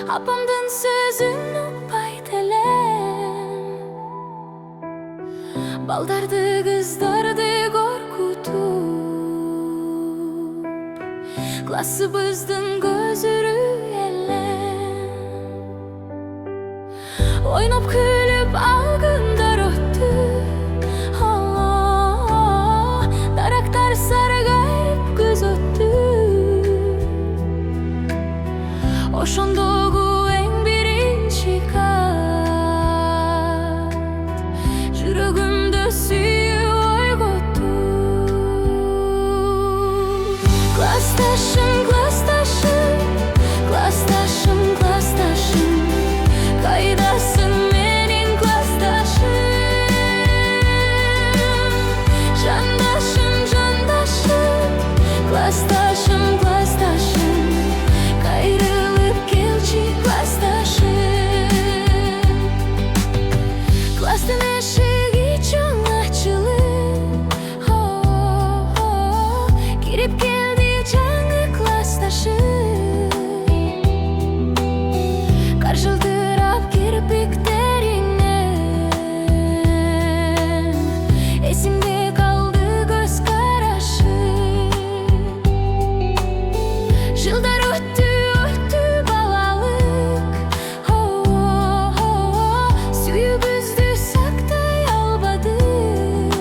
Apamdın sözünü paytelen, baldardı kızdardı korkutup, klassыбыздын gözürü ellen. Oynap külüp algınlar öttü, daraktar sargayıp göz öttü. Oşondoğu en birinci kat, жүрөгümde süyü oygottu. Klastaşım, klastaşım, klastaşım, klastaşım, kaydasın menin klastaşım. Candaşım, candaşım, klastaşım, klastaşım, kayrılıp gelçi klastaşım. Klastın eşiği çoğun açılıp, girip geldi canı klastaşım. Karşıldırap kirpiklerinden, esimde kaldı göz karaşı. Жылдар öttü, öttü balalık, süyübüzdü saktay albadık.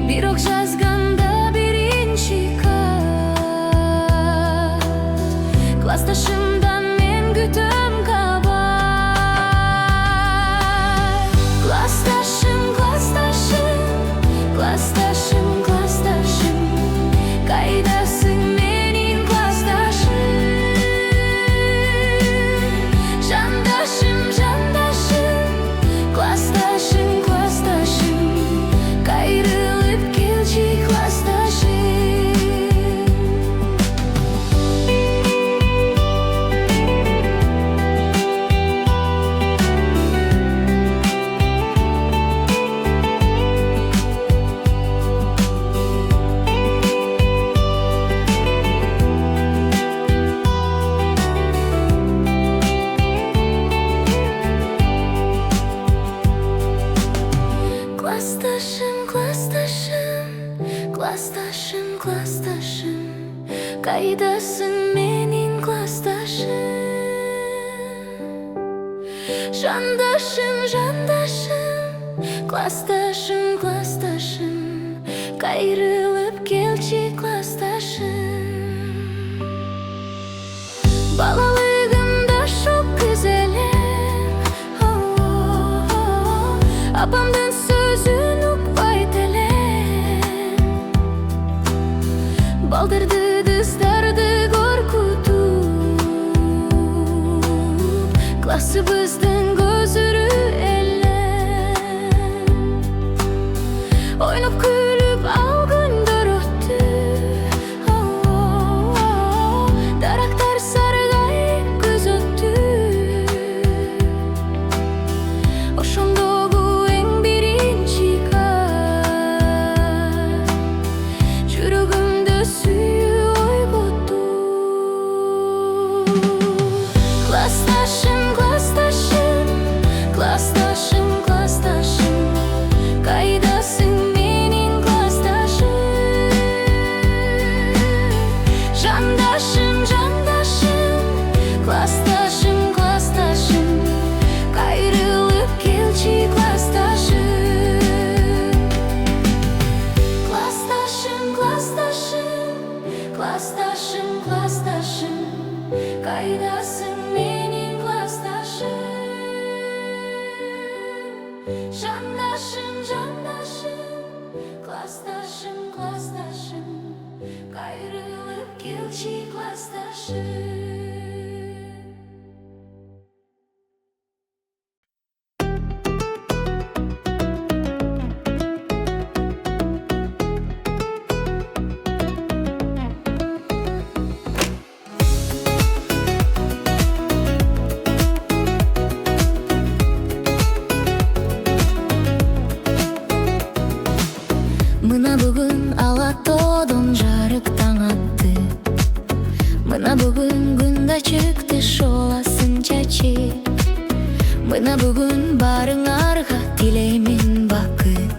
Bir ok жазганда birinci kat, klastaşımdan men kütüm kabar. Klastaşım, klastaşım, klastaşım, klastaşım, kaydasın menin klastaşım. Candaşım, candaşım, klastaşım, klastaşım, kayrılıp gelçi klastaşım. Klastaşım, klastaşım, klastaşım, klastaşım, kaydasın menin klastaşım. Candaşım, candaşım, klastaşım, klastaşım, kayrılıp gelçi klastaşım. Balalığımda çok güzelim, apamdın sözünü paytelen, baldırdı dızdardı korkutup, klassыбыздын gözürü ellen. Oynap külüp algınlar öttü, daraktar sargayıp göz öttü. Oşondoğu en birinci kat, жүрөгümde süyü oygottu. Klastaşım, klastaşım, klastaşım, klastaşım, kaydasın menin klastaşım. Candaşım, candaşım, klastaşım, klastaşım, kayrılıp gelçi klastaşım. Klastaşım, klastaşım, klastaşım, klastaşım, kaydasın menin klastaşım. Candaşım, candaşım, klastaşım, klastaşım, kayrılıp gelçi klastaşım. Мына бүгін алатодон жарык таң атты. Мына бүгін күн Анда чыкты шоласын чачып. Мына бүгүн барыңарга тилеймин бакыт.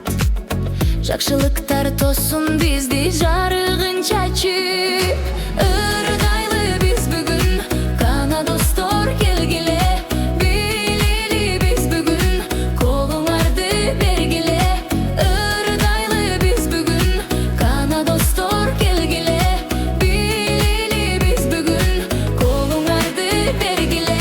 Жакшылыктар тоссун бизди жарыгын чачып. Ырдайлы биз бүгүн, кана достор келгиле. Билели биз бүгүн, колуңарды бергиле. Ырдайлы биз бүгүн, кана достор келгиле. Билели биз бүгүн, колуңарды бергиле.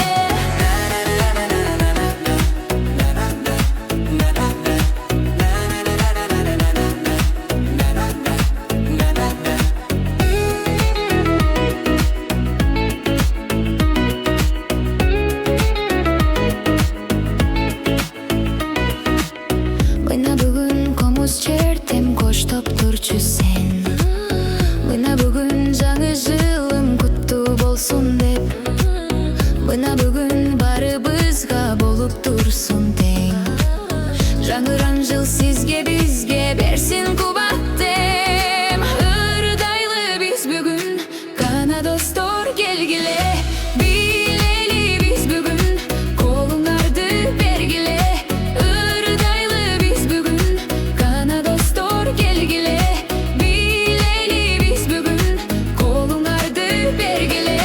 Мына бүгүн комуз чертем, коштоп турчу сен. Мына бүгүн жаңы жылым куттуу болсун деп. Мына бүгүн барыбызга болуп турсун тең. Жаңыран жыл сизге бизге берсин кубаттем. Ырдайлы биз бүгүн, кана достор келгиле. Билели биз бүгүн, колуңарды бергиле. Ырдайлы биз бүгүн, кана достор келгиле. Билели биз бүгүн, колуңарды бергиле.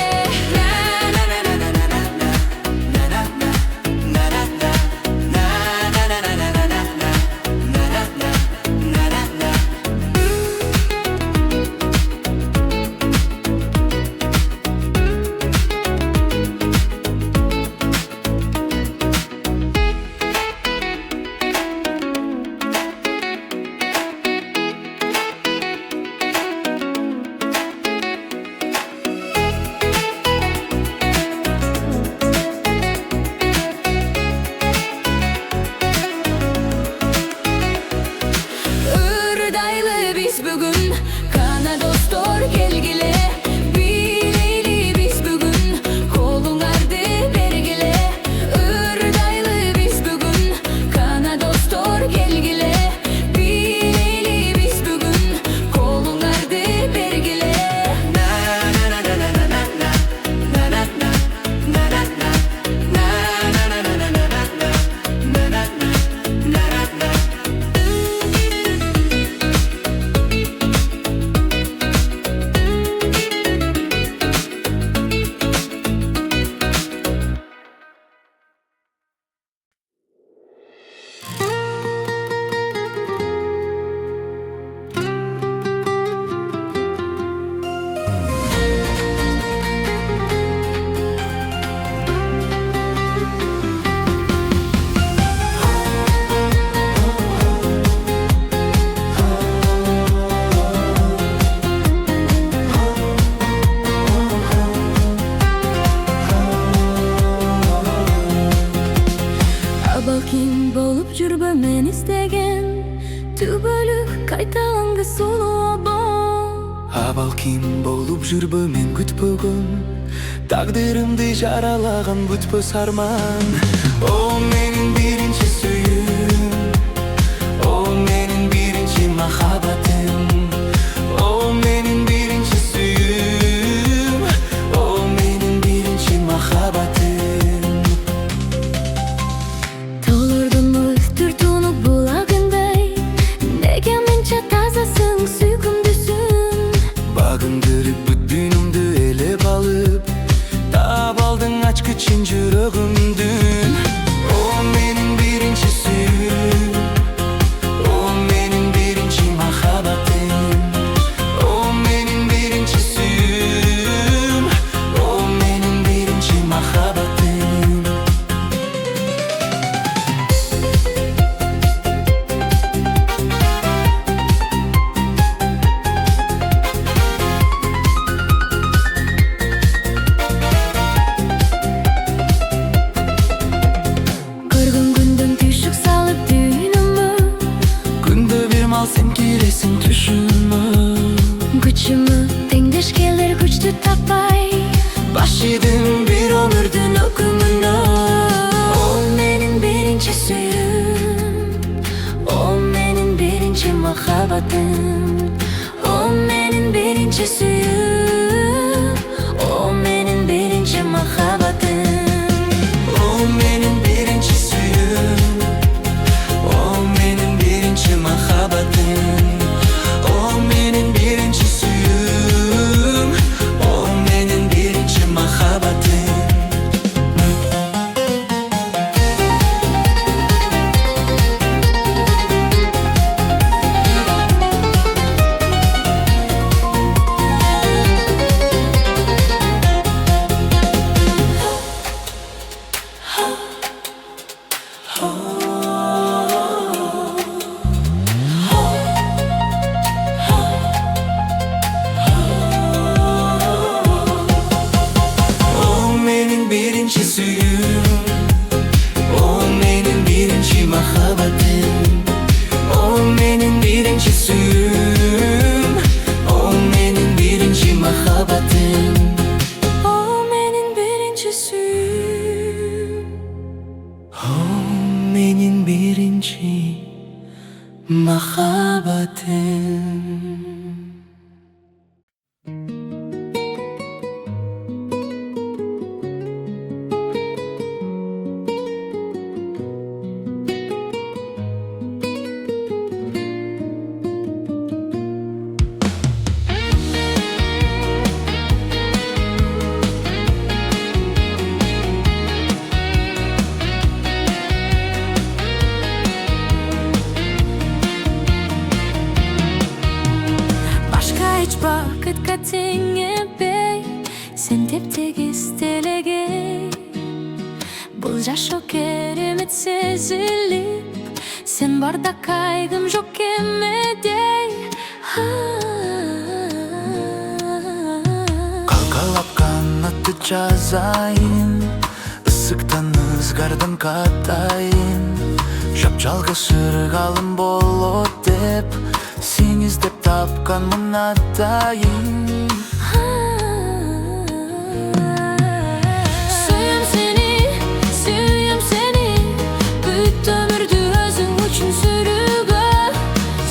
Ырдайлы биз бүгүн, кана достор келгиле. Билели биз бүгүн, колуңарды бергиле. Ырдайлы биз бүгүн, кана достор келгиле. Билели биз бүгүн, колуңарды бергиле. Балким болуп жүрбө мен истеген түбөлүк кайталаңды сулуу обо. Балким болуп жүрбө мен күтпөгөн тагдырымды жаралаган бүтпөс арман. О менин биринчи сүйүүм, о менин биринчи махаббатым. О менин биринчи сүйүүм, о менин биринчи махаббатым. Толурдун өктүр тунук булагындай, неге мынча тазасың сүйкүмдүсүң? Багындырып бүт дүйнүмдү элеп алып, таап алдың ачкычын жүрөгүмдүн. О менин биринчи сүйүүм, о менин биринчи махаббатым. О менин биринчи сүйүүм, о менин биринчи махаббатым. Көргөн күндөн түшүк салып дүйнөмө, Күндө бир мал сен киресиң түшүмө. күчүмө теңдешкелер күчтү таппай, Баш идим бир өмүрдүн өкүмүнө. О менин биринчи сүйүүм, о менин биринчи махаббатым. О менин биринчи сүйүүм, о менин биринчи sen tep-tegiz telege. Бұл жашоо керемет сезилип, sen барда кайгым жок эмедей. Kalkalap kanatты жазайын, ысыктан ызгардан катайын. Жап-жалгыз ыргалым болот деп, сен издеп тапканмын атайын. Сүйем сени, бүт өмүрдү өзүң үчүн сүрүүгө.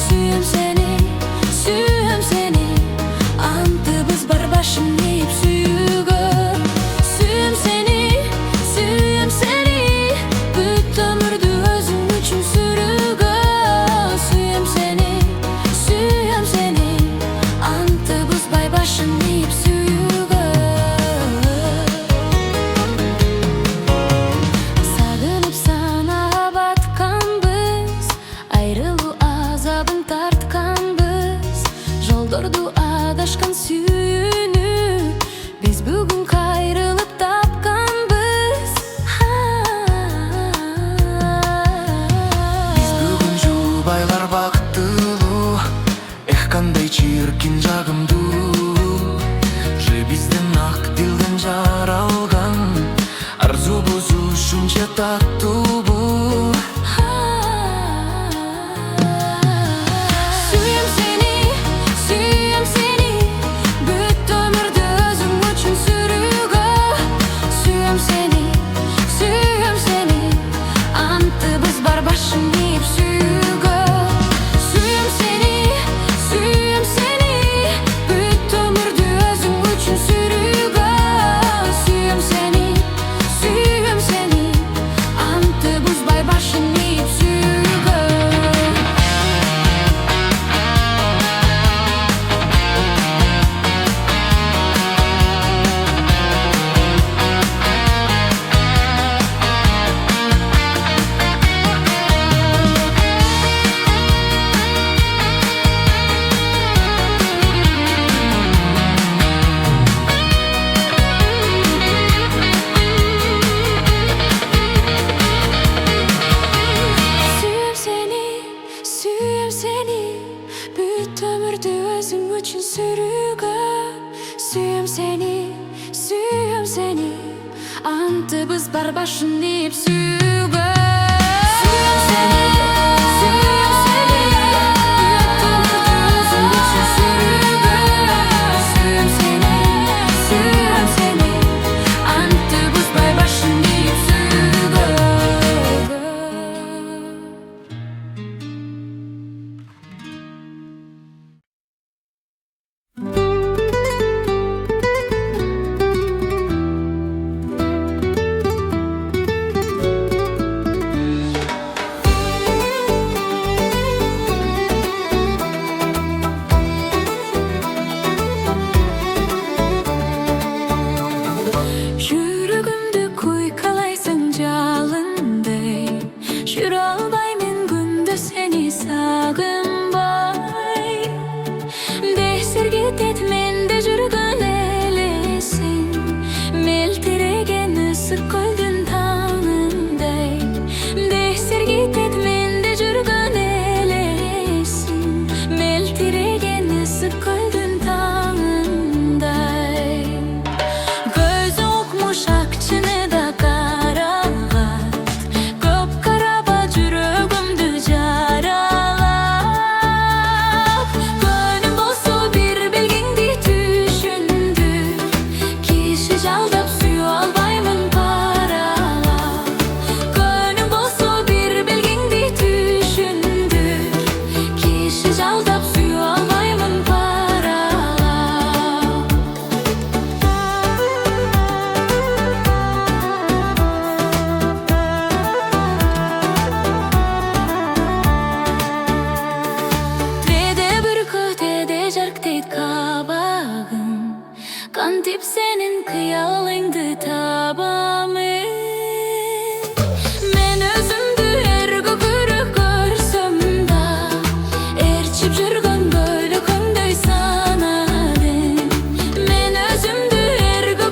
Сүйем сени, антыбыз бар башым ийип сүйүүгө. Сүйем сени, бүт өмүрдү өзүң үчүн сүрүүгө. Сүйем сени, антыбыз бар башым ийип сүйүүгө. Сагынып санага батканбыз, айрылуу азабын тартканбыз. Жолдорду адашкан сүйүүнү биз бүгүн кайрылып тапканбыз. Биз бүгүн жубайлар бактылуу, эх кандай чиркин жагымдуу. Же биздин ак дилден жаралган, арзубуз ушунча таттуубу. Сүйем сени, бүт өмүрдү өзүң үчүн сүрүүгө. Сүйем сени, антыбыз бар башым ийип сүйүүгө. Сүйем сени, бүт өмүрдү өзүң үчүн сүрүүгө. Сүйем сени, антыбыз бар башым ийип сүйүүгө. Сүйем сени, бүт өмүрдү өзүң үчүн сүрүүгө. Сүйем сени, антыбыз бар башым ийип сүйүүгө. Сүйем сени, бүт өмүрдү өзүң үчүн сүрүүгө. Сүйем сени, антыбыз бар башым ийип сүйүүгө. Жүрөгүмдү куйкалайсың жалындай, жүрө албаймын күндө сени сагынбай. Десер кетет менде жүргөн элесиң, мелтиреген ысык көлдүн таңындай. Десер кетет менде жүргөн элесиң, мелтиреген ысык көлдүн таңындай. Көзү укмуш акчыны да карагат, көп караба жүрөгүмдү жаралап. Көнүм болсо бир белгиңди түшүндүр, киши жалдап сүйө албаймын паралап. Көнүм болсо бир белгиңди түшүндүр, киши жалдап сүйө албаймын паралап. Теде бүркүт, теде жарктейт кабагым, кантип сенин кыялыңды табамын. Мен өзүмдү эргө көрүп көрсөм да, ээрчип жүргөн бөлөкөңдөй санадым. Мен өзүмдү эргө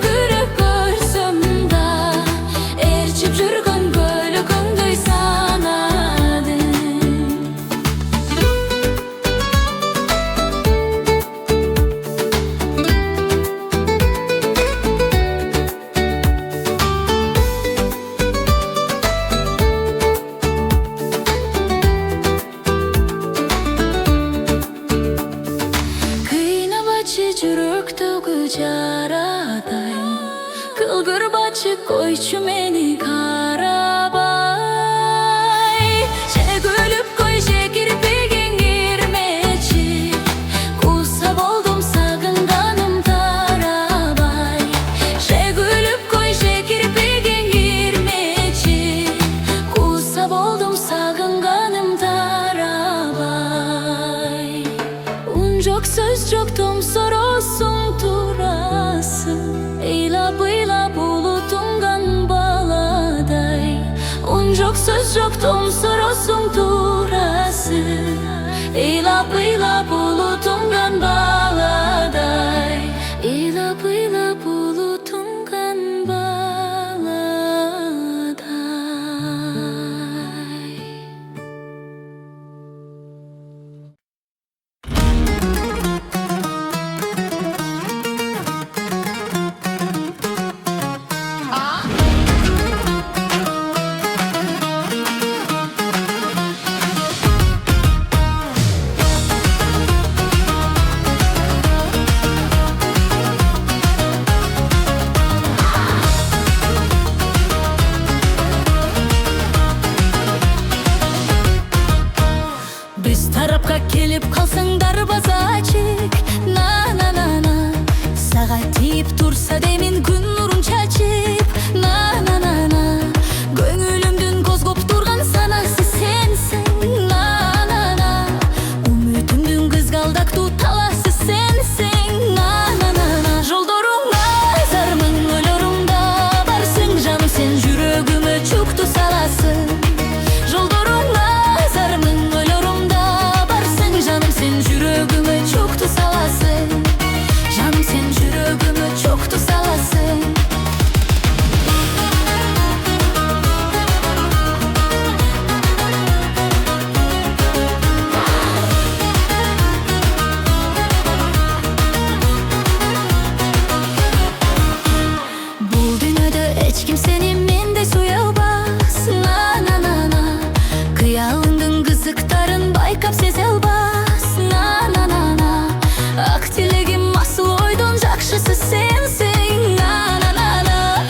Gırbaçı koyçu meni karabay. Gülüp koy kirpigin girmeci. Kusab oldum sagınganım tarabay. Gülüp koy kirpigin girmeci. Kusab oldum sagınganım tarabay. Çok söz çok tom sorosum turası. İla bıyla bulutungan baladay. Çok söz çok tom sorosum turası. İla bıyla bulutungan baladay. İla bıyla bulutungan baladay. Biz tarafka kelip kalsın darbaza açık. Na na na na. Saat deyip tursa demin gün nurun çaçıp. Na na na na. Gönülümdün kozgop durgan sanası sensin. Na na na. Ümitümdün kızgaldak tutalası sensin. Na na na na. Joldorunga zarmın ölürümda varsın canım sen yüreğime çöktü salasın. Joldorunga zarmın ölürümda varsın canım sen yüreğime çöktü salasın. Canım sen yüreğime çöktü salasın. Bu dünyada hiç kimsenin mende soyalbaz. Na na na na. Kıyalındın kızıktarın baykap sezelbaz. Na na na na. Ak dilegim asıl oydun jakşısı sensin. Na na na na.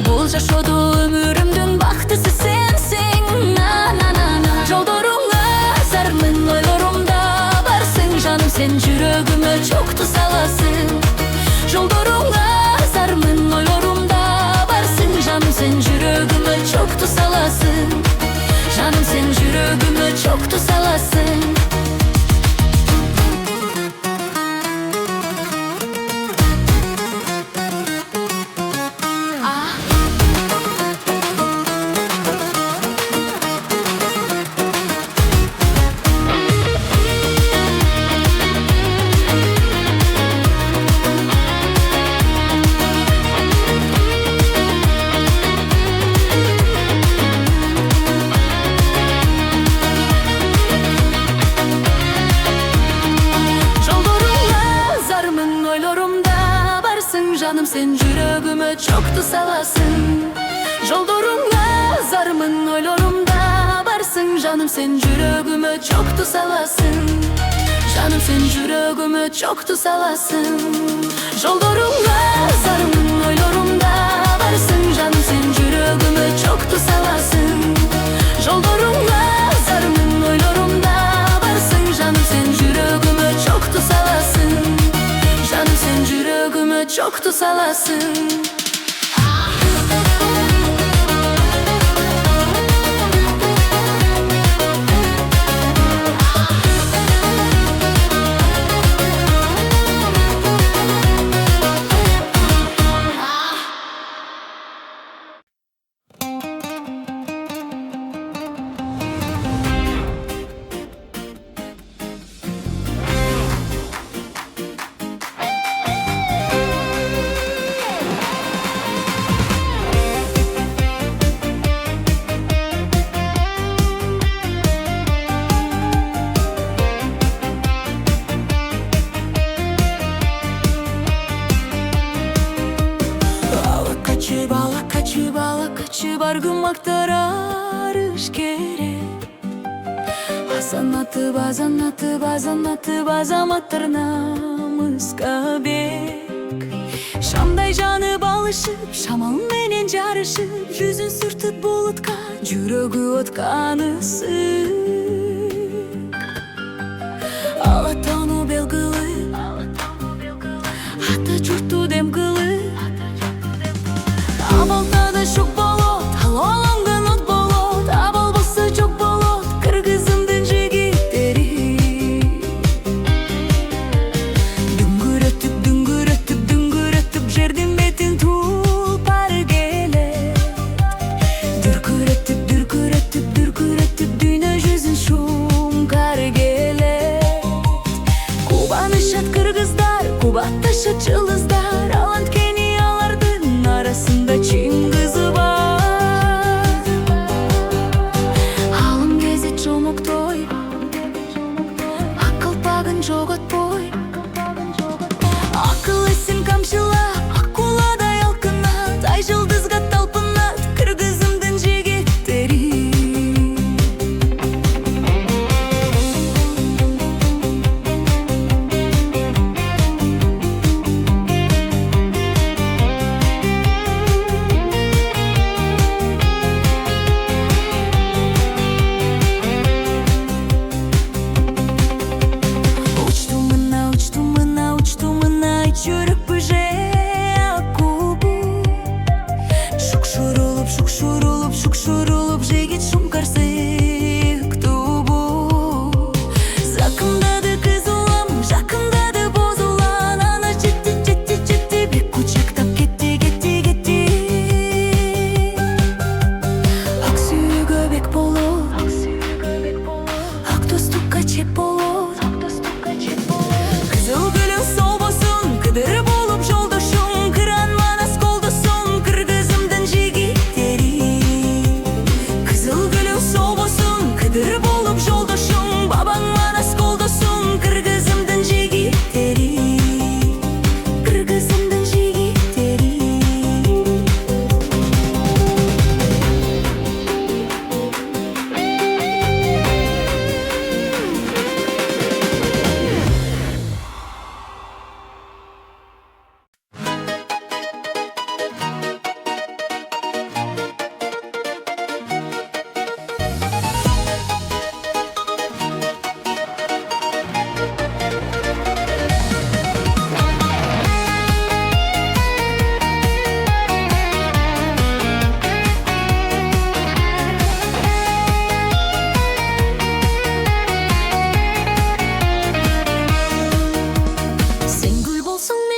Bul jaşodu ömürümdün baktısı sensin. Na na na na. Joldorunga zarmın oylorumda varsın canım sen yüreğime çöktü salasın. Joldorunga zarmın oylorumda varsın canım sen yüreğime çöktü salasın. Canım sen yüreğime çöktü salasın. Canım sen yüreğime çöktü salasın. Joldorunga zarmın oylorumda varsın canım sen yüreğime çöktü salasın. Canım sen yüreğime çöktü salasın. Joldorunga zarmın oylorumda varsın canım sen yüreğime çöktü salasın. Joldorunga zarmın oylorumda varsın canım sen yüreğime çöktü salasın. Canım sen yüreğime çöktü salasın. Bargım aktararış gerek. Azanatıp azanatıp azanatıp azamatlarnamız kabek. Şamday canı balışıp şamal menen jarışıp yüzün sürtüp bulutка жүрөгү отка ысык Алатауну белгилы ата журтту дем кылып Абалтада шок болот ал олонгон от болот абал болсо жок болот кыргызымдын жигиттери дүңгүрөтүп жердин бетин тулпары келет дүркүрөтүп дүйнө жүзүн шумкары келет кубанышат кыргыздар кубатташат жылыздар ал анткени алардын арасында чын кызы бар алым кезет жомоктой ак калпагын жоготпой акыл эсин камчылап акуладай алкынат ай жылдызга талпынат кыргызымдын жигиттери жүрөк бүже акубу шукшурулуп жигит шумкарсык тубу закымдады кыз улам жакындады боз улан ана жетти бек кучактап кетти ак сүйүүгө бек болот ак достукка чек болот кызыл гүлүң солбосун кыдыр болуп жолдошуң кыран манас колдосуң кыргызымдын жигиттери кызыл гүлүң солбосун кыдыр болуп жолдошуң бабаң манас колдосуң кыргызымдын жигиттери кыргызымдын жигиттери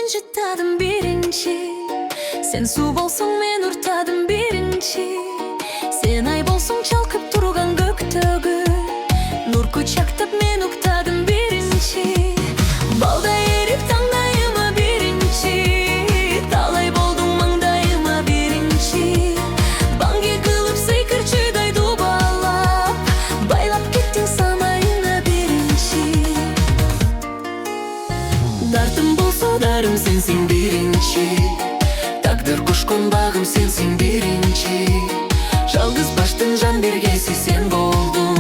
Жыттадым биринчи сен суу болсоң мен уртадым биринчи сен ай болсоң чалкып турган көктөгү нур кучактап мен уктадым биринчи балдай эрип таңдайыма биринчи талай болдуң маңдайыма биринчи банги кылып сыйкырчыдай дубалап байлап кеттиң самайыңа биринчи дартым болсо дарым сенсиң биринчи тагдыр кушкон багым сенсиң биринчи жалгыз баштын жан бергеси сен болдуң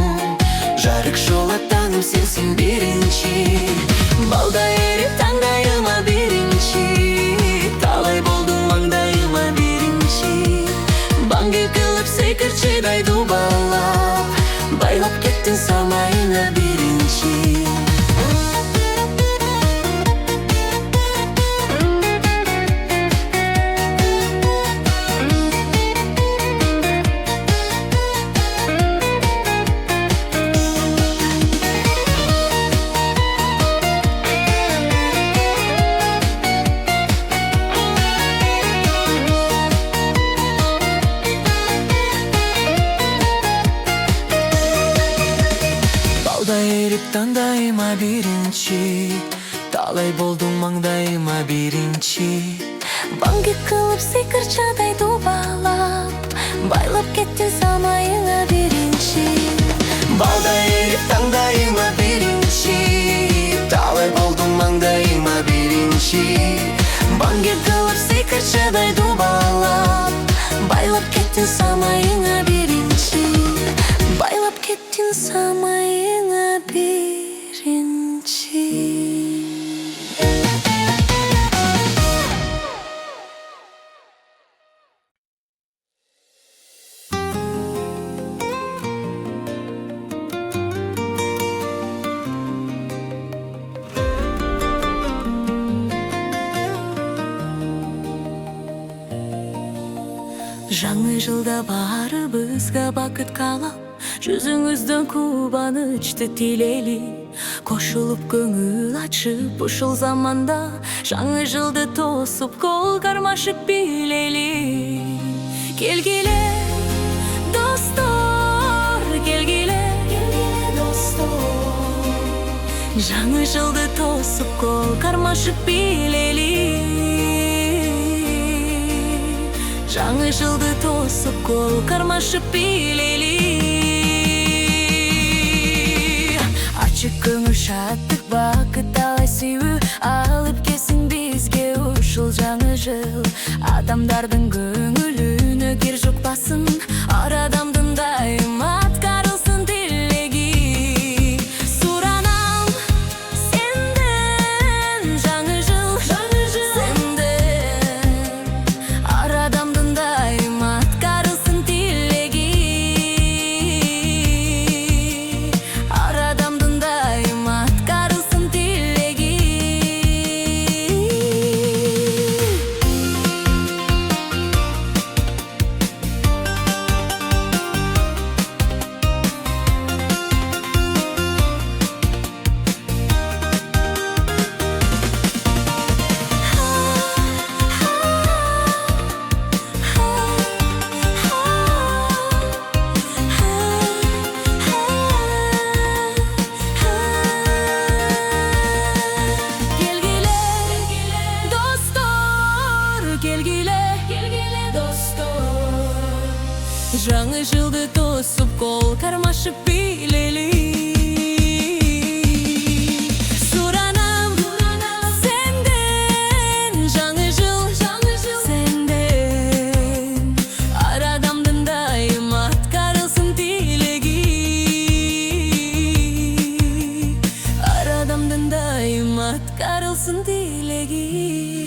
жарык шола таңым сенсиң биринчи балдай эрип таңдайыма биринчи талай болдуң маңдайыма биринчи банги кылып сыйкырчыдай дубалап байлап кеттиң самайыңа биринчи таңдайыма биринчи талай болдуң маңдайыма биринчи банги кылып сыйкырчадай дубалап байлап кеттиң самайыңа биринчи балдай эрип таңдайыма биринчи талай болдуң маңдайыма биринчи банги кылып сыйкырчадай дубалап байлап кеттиң самайыңа биринчи байлап кеттиң самайыңа биринчи Жаңы жылда барыбызга бакыт каалап, жүзүңүздөн кубанычты тилели. Кошулуп көңүл ачып ушул заманда, жаңы жылды тосуп кол кармашып билели. Келгиле достор, келгиле достор, жаңы жылды тосуп кол кармашып билели. Жаңы жылды тосуп кол кармашып билели. Ачык көңүл шаттык бакыт талай сүйүү алып келсин бизге ушул жаңы жыл. Адамдардын көңүлүнө кир жукпасын, ар адамдын дайым аткарылсын тилеги. Суранам сенден жаңы жыл, сенден ар адамдын дайым аткарылсын тилеги. Ар адамдын дайым аткарылсын тилеги. Келгиле достор, жаңы жылды тосуп кол кармашып билели. Суранам сенден жаңы жыл, сенден ар адамдын дайым аткарылсын тилеги. Ар адамдын дайым аткарылсын тилеги.